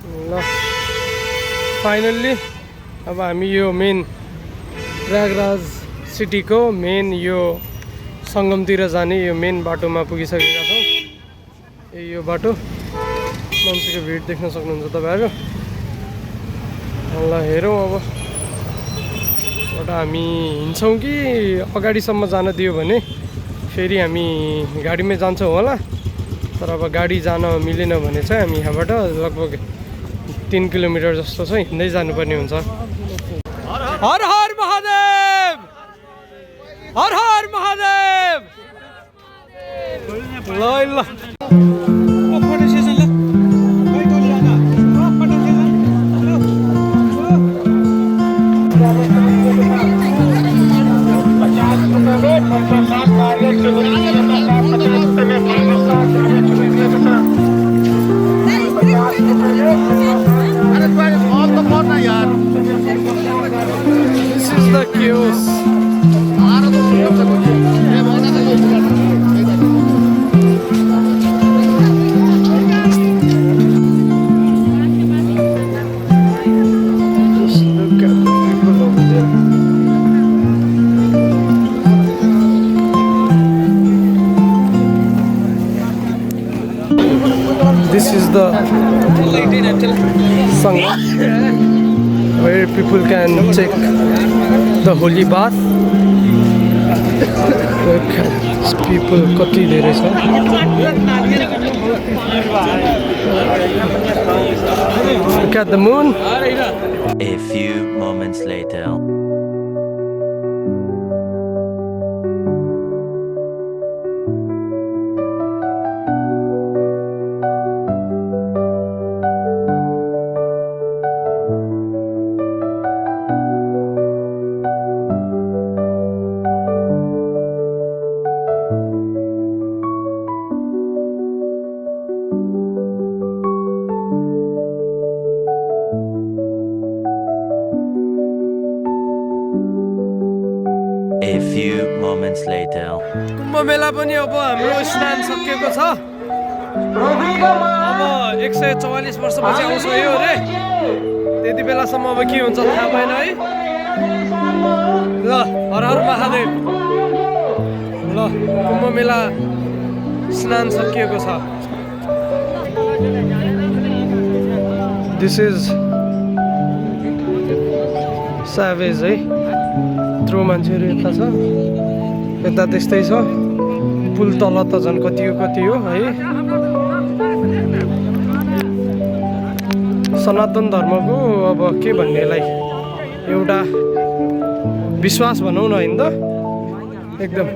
ल फाइनल्ली अब हामी यो मेन प्रयागराज सिटीको मेन यो सङ्गमतिर जाने यो मेन बाटोमा पुगिसकेका छौँ। यो बाटो मान्छेको भिड देख्न सक्नुहुन्छ तपाईँहरू। ल हेरौँ अब एउटा हामी हिँड्छौँ कि अगाडिसम्म जान दियो भने फेरि हामी गाडीमै जान्छौँ होला। तर अब गाडी जान मिलेन भने चाहिँ हामी यहाँबाट लगभग 3 किलोमिटर जस्तो चाहिँ हिँड्दै जानुपर्ने हुन्छ। हर हर महादेव, हर हर महादेव। ल ल This is the chaos. Just look at the people over there. This is the Sangam, where people can take the holy bath. Look at these people, kati धेरै छ। Look at the moon. A few moments later. A few moments later. Kumbh Mela पनि अब हाम्रो स्नान सकिएको छ। अब 144 वर्षपछि आउँछ यो रे। त्यति बेलासम्म अब के हुन्छ थाहा भएन है। ल हर हर महादेव। ल कुम्भ मेला स्नान सकिएको छ। दिस इज सावेज है। यत्रो मान्छेहरू यता छ, यता त्यस्तै छ। पुल तल त झन् कति हो है। सनातन धर्मको अब के भन्ने यसलाई एउटा विश्वास भनौँ न होइन त एकदम।